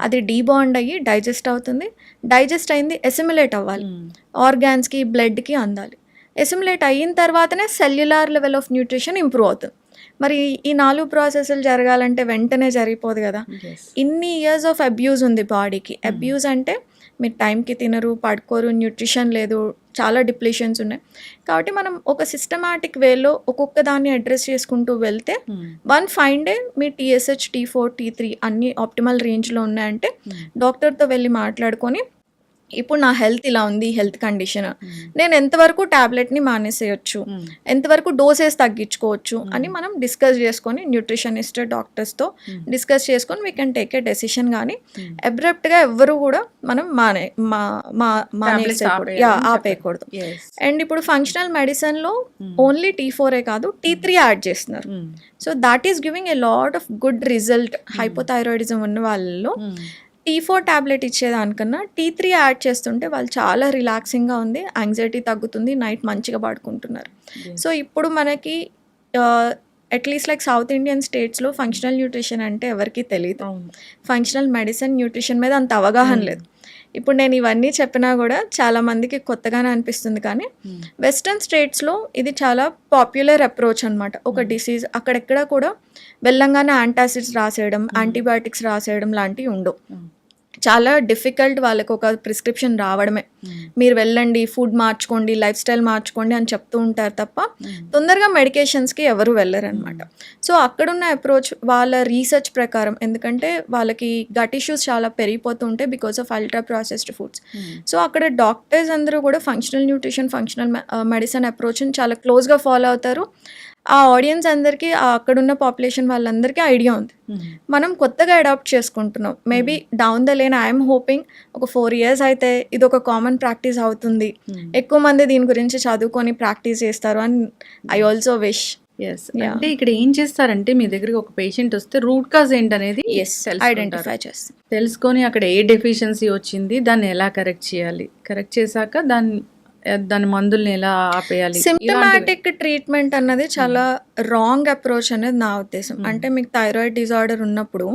అది డీబాండ్ అయ్యి డైజెస్ట్ అవుతుంది. డైజెస్ట్ అయింది ఎసిమిలేట్ అవ్వాలి, ఆర్గాన్స్కి, బ్లడ్కి అందాలి. ఎసిమిలేట్ అయిన తర్వాతనే cellular level of nutrition improve అవుతుంది. మరి ఈ 4 ప్రాసెస్లు జరగాలంటే వెంటనే జరిగిపోదు కదా. ఇన్ని ఇయర్స్ ఆఫ్ అబ్యూజ్ ఉంది బాడీకి. అబ్యూజ్ అంటే మీరు టైంకి తినరు, పడుకోరు, న్యూట్రిషన్ లేదు, చాలా డిప్లీషన్స్ ఉన్నాయి. కాబట్టి మనం ఒక సిస్టమాటిక్ వేలో ఒక్కొక్క దాన్ని అడ్రస్ చేసుకుంటూ వెళ్తే వన్ ఫైన్ డే మీ TSH, T4, T3 అన్ని ఆప్టిమల్ రేంజ్లో ఉన్నాయంటే డాక్టర్తో వెళ్ళి మాట్లాడుకొని ఇప్పుడు నా హెల్త్ ఇలా ఉంది, హెల్త్ కండిషన్, నేను ఎంతవరకు ట్యాబ్లెట్ని మానేసేయచ్చు, ఎంతవరకు డోసెస్ తగ్గించుకోవచ్చు అని మనం డిస్కస్ చేసుకొని న్యూట్రిషనిస్ట్, డాక్టర్స్తో డిస్కస్ చేసుకొని we can take a decision. కానీ అబ్రప్ట్గా ఎవ్వరు కూడా మనం ఆపేయకూడదు. అండ్ ఇప్పుడు ఫంక్షనల్ మెడిసిన్లో ఓన్లీ T4 కాదు T3 యాడ్ చేస్తున్నారు. So that is giving a lot of good result. Hypothyroidism ఉన్న వాళ్ళలో T4 టాబ్లెట్ ఇచ్చేదానికన్నా T3 యాడ్ చేస్తుంటే వాళ్ళు చాలా రిలాక్సింగ్గా ఉంది, యాంగ్జైటీ తగ్గుతుంది, నైట్ మంచిగా పడుకుంటున్నారు. సో ఇప్పుడు మనకి అట్లీస్ట్ లైక్ సౌత్ ఇండియన్ స్టేట్స్లో ఫంక్షనల్ న్యూట్రిషన్ అంటే ఎవరికి తెలియదు. ఫంక్షనల్ మెడిసిన్, న్యూట్రిషన్ మీద అంత అవగాహన లేదు. ఇప్పుడు నేను ఇవన్నీ చెప్పినా కూడా చాలామందికి కొత్తగానే అనిపిస్తుంది, కానీ వెస్టర్న్ స్టేట్స్లో ఇది చాలా పాపులర్ అప్రోచ్ అనమాట. ఒక డిసీజ్ అక్కడెక్కడ కూడా వెళ్ళంగానే యాంటాసిడ్స్ రాసేయడం, యాంటీబయాటిక్స్ రాసేయడం లాంటివి ఉండవు. చాలా డిఫికల్ట్ వాళ్ళకి ఒక ప్రిస్క్రిప్షన్ రావడమే. మీరు వెళ్ళండి, ఫుడ్ మార్చుకోండి, లైఫ్ స్టైల్ మార్చుకోండి అని చెప్తూ ఉంటారు తప్ప తొందరగా మెడికేషన్స్కి ఎవరు వెళ్ళరనమాట. సో అక్కడున్న అప్రోచ్ వాళ్ళ రీసెర్చ్ ప్రకారం, ఎందుకంటే వాళ్ళకి గట్ ఇష్యూస్ చాలా పెరిగిపోతూ ఉంటాయి because of ultra processed foods. So అక్కడ డాక్టర్స్ అందరూ కూడా ఫంక్షనల్ న్యూట్రిషన్, ఫంక్షనల్ మెడిసిన్ అప్రోచ్ని చాలా క్లోజ్గా ఫాలో అవుతారు. ఆ ఆడియన్స్ అందరికీ, అక్కడున్న పాపులేషన్ వాళ్ళందరికీ ఐడియా ఉంది. మనం కొత్తగా అడాప్ట్ చేసుకుంటున్నాం. Maybe down the lane I'm hoping ఒక 4 years అయితే ఇది ఒక కామన్ ప్రాక్టీస్ అవుతుంది, ఎక్కువ మంది దీని గురించి చదువుకొని ప్రాక్టీస్ చేస్తారు అని ఐ ఆల్సో విష్. ఎస్, అంటే ఇక్కడ ఏం చేస్తారంటే మీ దగ్గరికి ఒక పేషెంట్ వస్తే రూట్ కాజ్ ఏంటనేది ఐడెంటిఫై చేస్తాం. తెలుసుకొని అక్కడ ఏ డెఫిషియన్సీ వచ్చింది, దాన్ని ఎలా కరెక్ట్ చేయాలి, కరెక్ట్ చేశాక దాని మందుల్ని ఎలా ఆపేయాలి. సిమ్టమాటిక్ ట్రీట్మెంట్ అన్నది చాలా రాంగ్ అప్రోచ్ అనేది నా ఉద్దేశం. అంటే మీకు థైరాయిడ్ డిజార్డర్ ఉన్నప్పుడు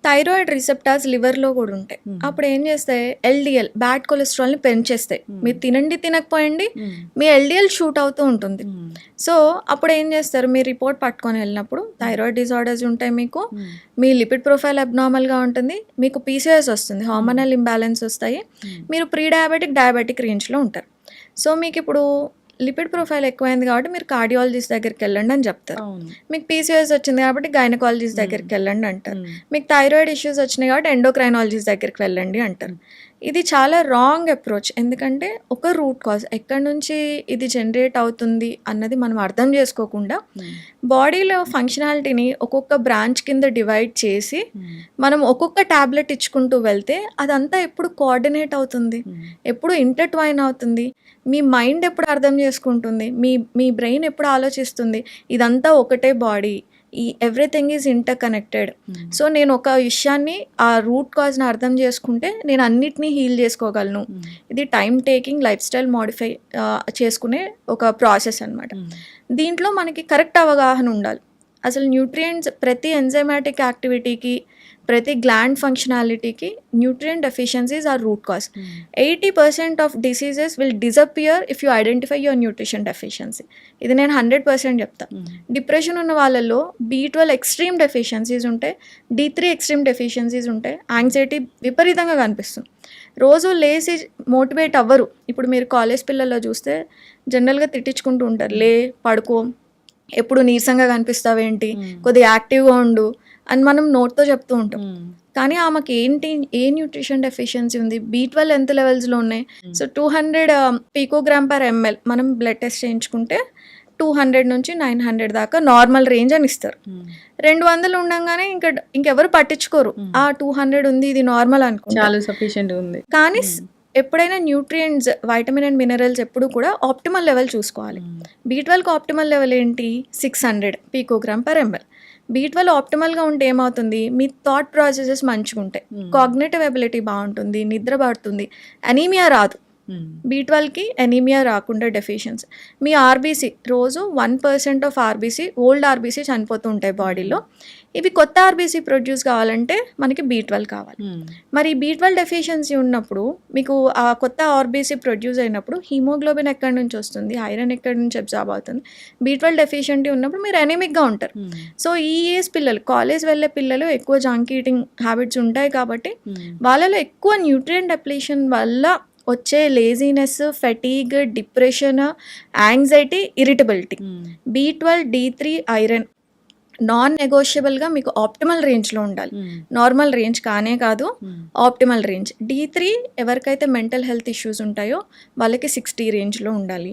థైరాయిడ్ రిసెప్టార్స్ లివర్లో కూడా ఉంటాయి. అప్పుడు ఏం చేస్తాయి, ఎల్డిఎల్ బ్యాడ్ కొలెస్ట్రాల్ని పెంచేస్తాయి. మీరు తినండి తినకపోయండి మీ ఎల్డిఎల్ షూట్ అవుతూ ఉంటుంది. సో అప్పుడు ఏం చేస్తారు, మీ రిపోర్ట్ పట్టుకొని వెళ్ళినప్పుడు థైరాయిడ్ డిజార్డర్స్ ఉంటాయి, మీకు మీ లిపిడ్ ప్రొఫైల్ అబ్నార్మల్గా ఉంటుంది, మీకు పీసీఎస్ వస్తుంది, హార్మోనల్ ఇంబ్యాలెన్స్ వస్తాయి, మీరు ప్రీ డయాబెటిక్ రేంజ్లో ఉంటారు. సో మీకు ఇప్పుడు లిపిడ్ ప్రొఫైల్ ఎక్కువైంది కాబట్టి మీరు కార్డియాలజిస్ట్ దగ్గరికి వెళ్ళండి అని చెప్తారు. మీకు పీసీఎస్ వచ్చింది కాబట్టి గైనకాలజిస్ట్ దగ్గరికి వెళ్ళండి అంటారు. మీకు థైరాయిడ్ ఇష్యూస్ వచ్చినాయి కాబట్టి ఎండోక్రైనాలజిస్ట్ దగ్గరికి వెళ్ళండి అంటారు. ఇది చాలా రాంగ్ అప్రోచ్. ఎందుకంటే ఒక రూట్ కాజ్ ఎక్కడి నుంచి ఇది జనరేట్ అవుతుంది అన్నది మనం అర్థం చేసుకోకుండా బాడీలో ఫంక్షనాలిటీని ఒక్కొక్క బ్రాంచ్ కింద డివైడ్ చేసి మనం ఒక్కొక్క ట్యాబ్లెట్ ఇచ్చుకుంటూ వెళ్తే అదంతా ఎప్పుడు కోఆర్డినేట్ అవుతుంది, ఎప్పుడు ఇంటర్ట్వైన్ అవుతుంది, మీ మైండ్ ఎప్పుడు అర్థం చేసుకుంటుంది, మీ బ్రెయిన్ ఎప్పుడు ఆలోచిస్తుంది, ఇదంతా ఒకటే బాడీ, ఈ everything is inter connected. So నేను ఒక విషయాన్ని, ఆ రూట్ కాజ్ని అర్థం చేసుకుంటే నేను అన్నిటినీ హీల్ చేసుకోగలను. ఇది time taking, life style modify చేసుకునే ఒక ప్రాసెస్ అనమాట. దీంట్లో మనకి కరెక్ట్ అవగాహన ఉండాలి. అసలు న్యూట్రియంట్స్ ప్రతి ఎంజైమాటిక్ యాక్టివిటీకి, ప్రతి గ్లాండ్ ఫంక్షనాలిటీకి nutrient deficiencies are root cause. 80% of diseases will disappear if you identify your nutrition deficiency. ఇది నేను 100% చెప్తా. డిప్రెషన్ ఉన్న వాళ్ళల్లో B12 ఎక్స్ట్రీమ్ డెఫిషియన్సీస్ ఉంటాయి, D3 ఎక్స్ట్రీమ్ డెఫిషియన్సీస్ ఉంటాయి, యాంగ్జైటీ విపరీతంగా కనిపిస్తుంది, రోజు లేచి మోటివేట్ అవ్వరు. ఇప్పుడు మీరు కాలేజ్ పిల్లల్లో చూస్తే జనరల్గా తిట్టించుకుంటూ ఉంటారు, లే పడుకో, ఎప్పుడు నీరసంగా కనిపిస్తావేంటి, కొద్దిగా యాక్టివ్గా ఉండు అని మనం నోట్తో చెప్తూ ఉంటాం. కానీ ఆమెకి ఏ న్యూట్రిషన్ డెఫిషియన్సీ ఉంది, B12 ఎంత లెవెల్స్లో ఉన్నాయి. సో 200 pg/ml మనం బ్లడ్ టెస్ట్ చేయించుకుంటే 200 నుంచి 900 దాకా నార్మల్ రేంజ్ అని ఇస్తారు. 200 ఉండగానే ఇంకెవరు పట్టించుకోరు, 200 ఉంది ఇది నార్మల్ అనుకుంటారు, చాలా సఫిషియెంట్ ఉంది. కానీ ఎప్పుడైనా న్యూట్రియంట్స్, వైటమిన్ అండ్ మినరల్స్ ఎప్పుడు కూడా ఆప్టిమల్ లెవెల్ చూసుకోవాలి. B12కి ఆప్టిమల్ లెవెల్ ఏంటి, 600 pg/ml. B12 ఆప్టిమల్గా ఉంటే ఏమవుతుంది, మీ థాట్ ప్రాసెసెస్ మంచిగా ఉంటాయి, కాగ్నిటివ్ ఎబిలిటీ బాగుంటుంది, నిద్ర పడుతుంది, అనీమియా రాదు. B12కి అనీమియా రాకుండా డెఫిషియన్సీ. మీ ఆర్బీసీ రోజు 1% ఆఫ్ ఆర్బీసీ, ఓల్డ్ ఆర్బీసీ చనిపోతూ ఉంటాయి బాడీలో. ఇవి కొత్త ఆర్బీసీ ప్రొడ్యూస్ కావాలంటే మనకి B12 కావాలి. మరి B12 డెఫిషియన్సీ ఉన్నప్పుడు మీకు ఆ కొత్త ఆర్బీసీ ప్రొడ్యూస్ అయినప్పుడు హీమోగ్లోబిన్ ఎక్కడి నుంచి వస్తుంది, ఐరన్ ఎక్కడి నుంచి అబ్జార్బ్ అవుతుంది. B12 డెఫిషియన్సీ ఉన్నప్పుడు మీరు ఎనీమిక్గా ఉంటారు. సో ఈ ఏజ్ పిల్లలు, కాలేజ్ వెళ్ళే పిల్లలు ఎక్కువ జంక్ ఈటింగ్ హ్యాబిట్స్ ఉంటాయి కాబట్టి వాళ్ళలో ఎక్కువ న్యూట్రియంట్ డెప్లీషన్ వల్ల వచ్చే laziness, fatigue, depression, anxiety, irritability. B12, D3, iron non నెగోషియబుల్గా మీకు ఆప్టిమల్ రేంజ్లో ఉండాలి. నార్మల్ రేంజ్ కానే కాదు, ఆప్టిమల్ రేంజ్. D3 ఎవరికైతే మెంటల్ హెల్త్ ఇష్యూస్ ఉంటాయో వాళ్ళకి 60 రేంజ్లో ఉండాలి.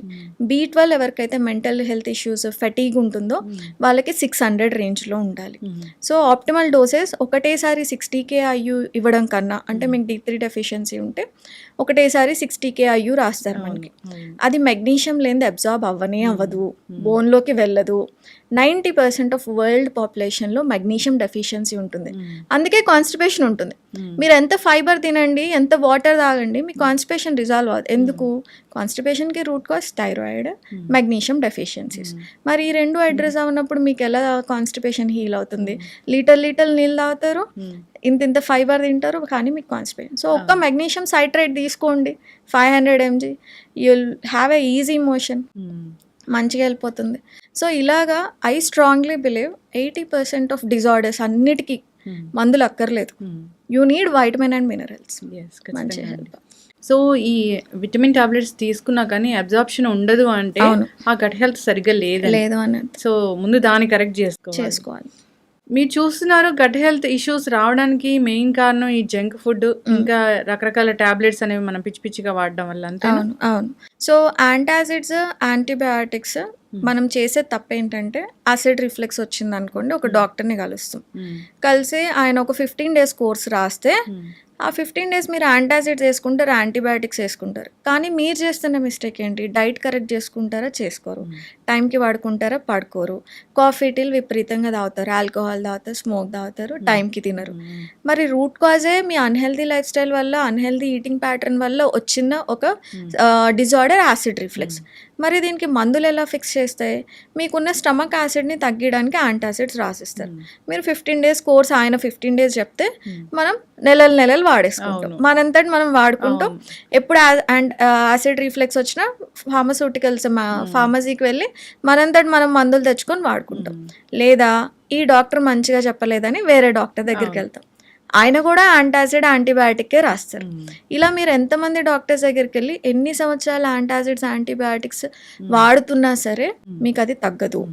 B12 ఎవరికైతే మెంటల్ హెల్త్ ఇష్యూస్, ఫెటీగ్ ఉంటుందో వాళ్ళకి 600 రేంజ్లో ఉండాలి. సో ఆప్టిమల్ డోసెస్ ఒకటేసారి 60 kIU ఇవ్వడం కన్నా, అంటే మీకు D3 డెఫిషియన్సీ ఉంటే ఒకటేసారి 60 kIU రాస్తారు మనకి. అది మెగ్నీషియం లేనిది అబ్జార్బ్ అవ్వదు, బోన్లోకి వెళ్ళదు. 90% ఆఫ్ వరల్డ్ పాపులేషన్లో మెగ్నీషియం డెఫిషియన్సీ ఉంటుంది, అందుకే కాన్స్టిపేషన్ ఉంటుంది. మీరు ఎంత ఫైబర్ తినండి, ఎంత వాటర్ తాగండి, మీ కాన్స్టిపేషన్ రిజాల్వ్ అవ్వదు. ఎందుకు, కాన్స్టిపేషన్కి root cause thyroid, magnesium deficiencies. మరి ఈ రెండు అడ్రస్ అవునప్పుడు మీకు ఎలా కాన్స్టిపేషన్ హీల్ అవుతుంది? లీటర్ నీళ్ళు తాగుతారు, ఇంత ఫైబర్ తింటారు, కానీ మీకు కాన్స్టిపేషన్. సో ఒక్క మెగ్నీషియం సైట్రేట్ తీసుకోండి 500 mg, you'll have a easy motion, మంచిగా వెళ్ళిపోతుంది. సో ఇలాగా I strongly believe 80% of disorders అన్నిటికీ మందులు అక్కర్లేదు. You need vitamin and minerals. Yes, మంచి ఖచ్చితంగా హెల్ప్. సో ఈ విటమిన్ టాబ్లెట్స్ తీసుకున్నా కానీ అబ్జార్ప్షన్ ఉండదు అంటే అవును. ఆ గట్ హెల్త్ సరిగ్గా లేదని. లేదు అన్నట్టు సో ముందు దాన్ని కరెక్ట్ చేసుకోవాలి. చేసుకోవాలి. మీరు చూస్తున్నారు గట్ హెల్త్ ఇష్యూస్ రావడానికి మెయిన్ కారణం ఈ జంక్ ఫుడ్, ఇంకా రకరకాల టాబ్లెట్స్ అనేవి మనం పిచ్చి పిచ్చిగా వాడడం వల్ల, అంతే. అవును, అవును. సో యాంటాసిడ్స్, యాంటీబయాటిక్స్ మనం చేసే తప్పేంటంటే యాసిడ్ రిఫ్లెక్స్ వచ్చింది అనుకోండి, ఒక డాక్టర్ని కలుస్తాం. కలిసి ఆయన ఒక 15 days కోర్స్ రాస్తే ఆ 15 days మీరు యాంటాసిడ్స్ వేసుకుంటారు, యాంటీబయాటిక్స్ వేసుకుంటారు. కానీ మీరు చేస్తున్న మిస్టేక్ ఏంటి? డైట్ కరెక్ట్ చేసుకుంటారా? చేసుకోరు. టైంకి పడుకుంటారా? పడుకోరు. కాఫీ టీలు విపరీతంగా తాగుతారు, ఆల్కహాల్ తాగుతారు, స్మోక్ తాగుతారు, టైంకి తినరు. మరి రూట్ కాజే మీ అన్హెల్దీ లైఫ్ స్టైల్ వల్ల, అన్హెల్దీ ఈటింగ్ ప్యాటర్న్ వల్ల వచ్చిన ఒక డిజార్డర్ యాసిడ్ రిఫ్లెక్స్. మరి దీనికి మందులు ఎలా ఫిక్స్ చేస్తాయి? మీకున్న స్టమక్ యాసిడ్ని తగ్గించడానికి యాంటాసిడ్స్ రాసిస్తారు. మీరు 15 days కోర్స్, ఆయన 15 days చెప్తే మనం నెలలు వాడేసుకుంటాం. మనంతటి మనం వాడుకుంటాం. ఎప్పుడు యాసిడ్ రిఫ్లెక్స్ వచ్చినా ఫార్మస్యూటికల్స్ ఫార్మసీకి వెళ్ళి మనంతటి మనం మందులు తెచ్చుకొని వాడుకుంటాం. లేదా ఈ డాక్టర్ మంచిగా చెప్పలేదని వేరే డాక్టర్ దగ్గరికి వెళ్తాం. ఆయన కూడా యాంటాసిడ్, యాంటీబయాటిక్కే రాస్తారు. ఇలా మీరు ఎంతమంది డాక్టర్స్ దగ్గరికి వెళ్ళి ఎన్ని సంవత్సరాలు యాంటాసిడ్స్, యాంటీబయాటిక్స్ వాడుతున్నా సరే మీకు అది తగ్గదు.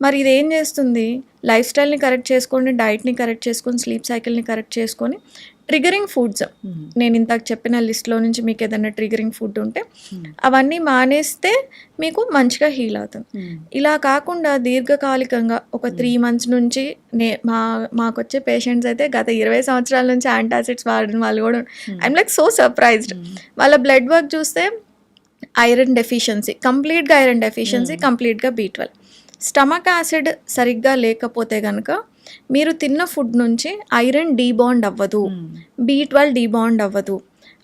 మరి ఇది ఏం చేస్తుంది? లైఫ్ స్టైల్ని కరెక్ట్ చేసుకొని, డైట్ని కరెక్ట్ చేసుకొని, స్లీప్ సైకిల్ని కరెక్ట్ చేసుకొని, ట్రిగరింగ్ ఫుడ్స్, నేను ఇంతకు చెప్పిన లిస్ట్లో నుంచి మీకు ఏదైనా ట్రిగరింగ్ ఫుడ్ ఉంటే అవన్నీ మానేస్తే మీకు మంచిగా హీల్ అవుతుంది. ఇలా కాకుండా దీర్ఘకాలికంగా ఒక 3 months నుంచి మాకు వచ్చే పేషెంట్స్ అయితే గత 20 సంవత్సరాల నుంచి యాంటాసిడ్స్ వాడిన వాళ్ళు కూడా ఐఎమ్ లైక్ సో సర్ప్రైజ్డ్. వాళ్ళ బ్లడ్ వర్క్ చూస్తే ఐరన్ డెఫిషియన్సీ, కంప్లీట్గా ఐరన్ డెఫిషియన్సీ, కంప్లీట్గా B12. స్టమక్ యాసిడ్ సరిగ్గా లేకపోతే కనుక మీరు తిన్న ఫుడ్ నుంచి ఐరన్ డీబాండ్ అవ్వదు, B12 డీబాండ్ అవ్వదు.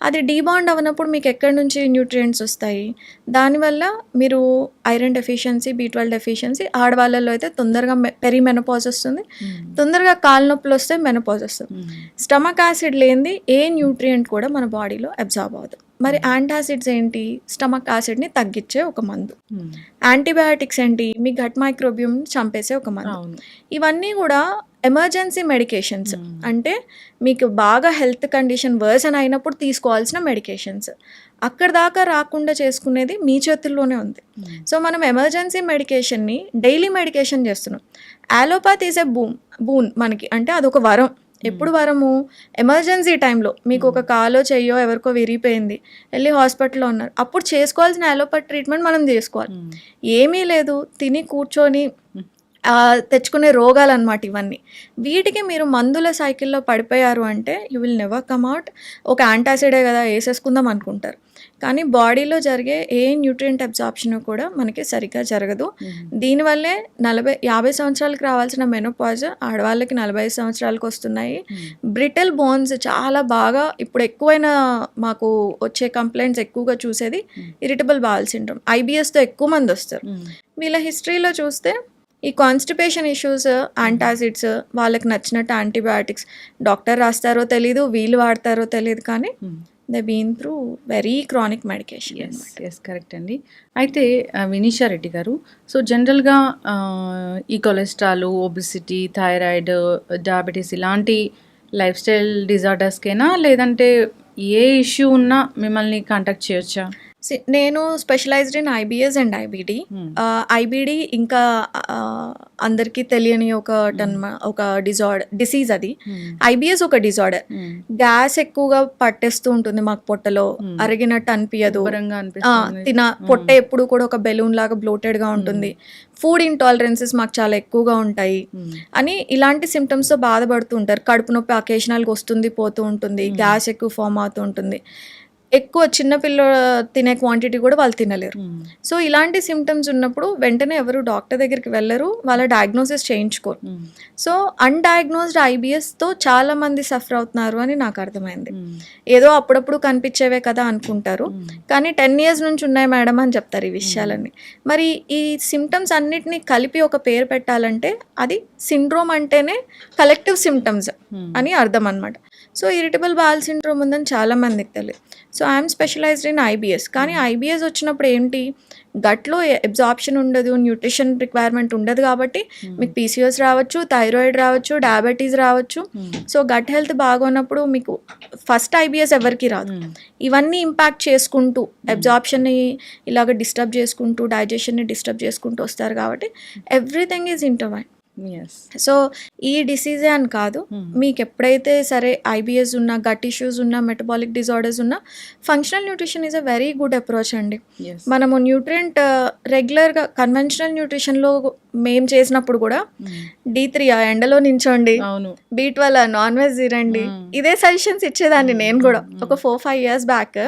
అది డీబాండ్ అవ్వనప్పుడు మీకు ఎక్కడి నుంచి న్యూట్రియంట్స్ వస్తాయి? దానివల్ల మీరు ఐరన్ డెఫిషియన్సీ, B12 డెఫిషియన్సీ, ఆడవాళ్ళలో అయితే తొందరగా పెరిమెనోపాజ్ వస్తుంది, తొందరగా కాళ్ళ నొప్పులు వస్తే మెనోపాజ్ వస్తుంది. స్టమక్ యాసిడ్ లేనిది ఏ న్యూట్రియంట్ కూడా మన బాడీలో అబ్జార్బ్ అవ్వదు. మరి యాంటాసిడ్స్ ఏంటి? స్టమక్ యాసిడ్ని తగ్గించే ఒక మందు. యాంటీబయాటిక్స్ ఏంటి? మీ గట్ మైక్రోబియంని చంపేసే ఒక మందు. ఇవన్నీ కూడా ఎమర్జెన్సీ మెడికేషన్స్, అంటే మీకు బాగా హెల్త్ కండిషన్ వర్సన్ అయినప్పుడు తీసుకోవాల్సిన మెడికేషన్స్. అక్కడ దాకా రాకుండా చేసుకునేది మీ చేతుల్లోనే ఉంది. సో మనం ఎమర్జెన్సీ మెడికేషన్ని డైలీ మెడికేషన్ చేస్తున్నాం. ఆలోపతి ఈజ్ ఎ బూన్ మనకి, అంటే అదొక వరం. ఎప్పుడు వరము? ఎమర్జెన్సీ టైంలో మీకు ఒక కాలో చెయ్యో ఎవరికో విరిగిపోయింది, వెళ్ళి హాస్పిటల్లో ఉన్నారు, అప్పుడు చేసుకోవాల్సిన అలోపతి ట్రీట్మెంట్ మనం చేసుకోవాలి. ఏమీ లేదు, తిని కూర్చొని తెచ్చుకునే రోగాలు అన్నమాట ఇవన్నీ. వీటికి మీరు మందుల సైకిల్లో పడిపోయారు అంటే you will never come out. ఒక యాంటాసిడే కదా వేసేసుకుందాం అనుకుంటారు, కానీ బాడీలో జరిగే ఏ న్యూట్రియంట్ అబ్జార్ప్షన్ కూడా మనకి సరిగ్గా జరగదు. దీనివల్లే 50 సంవత్సరాలకు రావాల్సిన మెనోపాజ్ ఆడవాళ్ళకి 45 సంవత్సరాలకు వస్తున్నాయి. బ్రిటిల్ బోన్స్ చాలా బాగా ఇప్పుడు ఎక్కువైన మాకు వచ్చే కంప్లైంట్స్ ఎక్కువగా చూసేది ఇరిటబుల్ బౌల్ సిండ్రోమ్, IBSతో ఎక్కువ మంది వస్తారు. వీళ్ళ హిస్టరీలో చూస్తే ఈ కాన్స్టిపేషన్ ఇష్యూస్, యాంటాసిడ్స్, వాళ్ళకి నచ్చినట్టు యాంటీబయాటిక్స్ డాక్టర్ రాస్తారో తెలీదు, వీళ్ళు వాడతారో తెలియదు, కానీ they been through very chronic medication. Yes, correct అండి. అయితే వినీషా రెడ్డి గారు, సో జనరల్గా ఈ కొలెస్ట్రాల్, ఒబిసిటీ, థైరాయిడ్, డయాబెటీస్ ఇలాంటి లైఫ్ స్టైల్ డిజార్డర్స్కేనా, లేదంటే ఏ ఇష్యూ ఉన్నా మిమ్మల్ని కాంటాక్ట్ చేయొచ్చా? నేను specialised in IBS and IBD. IBD ఇంకా అందరికీ తెలియని ఒక డిసీజ్ అది. IBS ఒక డిజార్డర్. గ్యాస్ ఎక్కువగా పట్టేస్తూ ఉంటుంది మాకు, పొట్టలో అరిగినట్టు అనిపించదు, పొట్ట ఎప్పుడు కూడా ఒక బెలూన్ లాగా బ్లోటెడ్గా ఉంటుంది, ఫుడ్ ఇంటాలరెన్సెస్ మాకు చాలా ఎక్కువగా ఉంటాయి అని ఇలాంటి సిమ్టమ్స్తో బాధపడుతూ ఉంటారు. కడుపు నొప్పి అకేషనల్గా వస్తుంది, పోతూ ఉంటుంది, గ్యాస్ ఎక్కువ ఫామ్ అవుతూ ఉంటుంది, ఎక్కువ చిన్నపిల్ల తినే క్వాంటిటీ కూడా వాళ్ళు తినలేరు. సో ఇలాంటి సిమ్టమ్స్ ఉన్నప్పుడు వెంటనే ఎవరు డాక్టర్ దగ్గరికి వెళ్ళరు, వాళ్ళ డయాగ్నోసిస్ చేయించుకోరు. సో అన్డయాగ్నోస్డ్ IBSతో చాలా మంది సఫర్ అవుతున్నారు అని నాకు అర్థమైంది. ఏదో అప్పుడప్పుడు కనిపించేవే కదా అనుకుంటారు, కానీ 10 years నుంచి ఉన్నాయి మేడం అని చెప్తారు ఈ విషయాలన్నీ. మరి ఈ సిమ్టమ్స్ అన్నిటినీ కలిపి ఒక పేరు పెట్టాలంటే అది సిండ్రోమ్ అంటేనే కలెక్టివ్ సిమ్టమ్స్ అని అర్థం అనమాట. సో ఇరిటబుల్ బాల్ సిండ్రోమ్ ఉందని చాలామందికి తెలియదు. So I'm specialised in IBS. కానీ ఐబిఎస్ వచ్చినప్పుడు ఏంటి, గట్లో అబ్జార్ప్షన్ ఉండదు, న్యూట్రిషన్ రిక్వైర్మెంట్ ఉండదు, కాబట్టి మీకు పీసీఓఎస్ రావచ్చు, థైరాయిడ్ రావచ్చు, డయాబెటీస్ రావచ్చు. సో గట్ హెల్త్ బాగున్నప్పుడు మీకు ఫస్ట్ ఐబిఎస్ ఎవరికి రాదు. ఇవన్నీ ఇంపాక్ట్ చేసుకుంటూ అబ్జార్ప్షన్ని ఇలాగ డిస్టర్బ్ చేసుకుంటూ, డైజెషన్ని డిస్టర్బ్ చేసుకుంటూ వస్తారు, కాబట్టి ఎవ్రీథింగ్ ఈజ్ ఇంటర్వైన్. ఎస్. సో ఈ డిసీజే అని కాదు, మీకు ఎప్పుడైతే సరే ఐబిఎస్ ఉన్నా, గట్ ఇష్యూస్ ఉన్నా, మెటబాలిక్ డిజార్డర్స్ ఉన్నా, functional nutrition is a very good approach అండి. ఎస్. మనము న్యూట్రియంట్ రెగ్యులర్గా కన్వెన్షనల్ న్యూట్రిషన్లో మేము చేసినప్పుడు కూడా D3 ఆ ఎండలో నించోండి, అవును. B12 నాన్ వెజ్ తినండి, ఇదే సజెషన్స్ ఇచ్చేదాన్ని నేను కూడా ఒక 4-5 years బ్యాక్.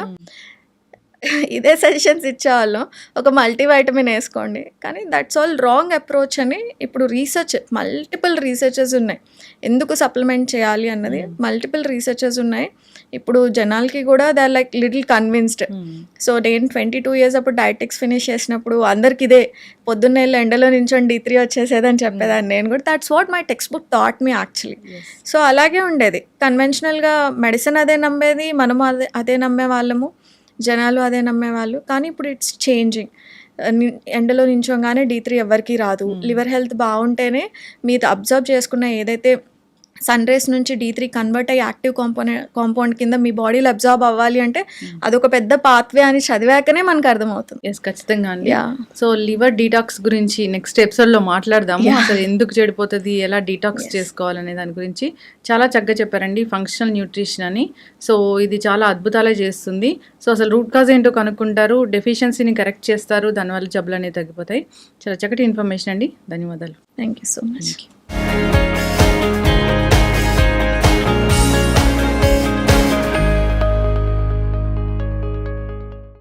ఇదే సజెషన్స్ ఇచ్చేవాళ్ళం, ఒక మల్టీవైటమిన్ వేసుకోండి. కానీ దట్స్ ఆల్ రాంగ్ అప్రోచ్ అని ఇప్పుడు మల్టిపుల్ రీసెర్చెస్ ఉన్నాయి ఎందుకు సప్లిమెంట్ చేయాలి అన్నది. మల్టిపుల్ రీసెర్చెస్ ఉన్నాయి. ఇప్పుడు జనాలకి కూడా they are like little convinced. So నేను 22 years అప్పుడు డైటెక్స్ ఫినిష్ చేసినప్పుడు అందరికి ఇదే పొద్దున్న వెళ్ళి ఎండలో నించొని D3 వచ్చేసేదని చెప్పేదాన్ని నేను కూడా. That's what my text book thought me actually. So అలాగే ఉండేది. కన్వెన్షనల్గా మెడిసిన్ అదే నమ్మేది, మనము అదే నమ్మే వాళ్ళము, జనాలు అదే నమ్మేవాళ్ళు. కానీ ఇప్పుడు ఇట్స్ చేంజింగ్. ఎండలో నించోగానే D3 ఎవరికి రాదు. లివర్ హెల్త్ బాగుంటేనే మీరు అబ్జర్వ్ చేసుకున్న ఏదైతే సన్ రేస్ నుంచి D3 కన్వర్ట్ అయ్యి యాక్టివ్ కాంపౌండ్ కింద మీ బాడీలో అబ్జర్వ్ అవ్వాలి అంటే అదొక పెద్ద పాత్వే అని చదివాకనే మనకు అర్థమవుతుంది. ఎస్, ఖచ్చితంగా అండి. సో లివర్ డీటాక్స్ గురించి నెక్స్ట్ ఎపిసోడ్లో మాట్లాడదాము. అసలు ఎందుకు చెడిపోతుంది, ఎలా డీటాక్స్ చేసుకోవాలనే దాని గురించి చాలా చక్కగా చెప్పారండి. ఫంక్షనల్ న్యూట్రిషన్ అని. సో ఇది చాలా అద్భుతాలే చేస్తుంది. సో అసలు రూట్ కాజ్ ఏంటో కనుక్కుంటారు, డెఫిషియన్సీని కరెక్ట్ చేస్తారు, దానివల్ల జబ్బులు అనేవి తగ్గిపోతాయి. చాలా చక్కటి ఇన్ఫర్మేషన్ అండి. ధన్యవాదాలు. Thank you so much.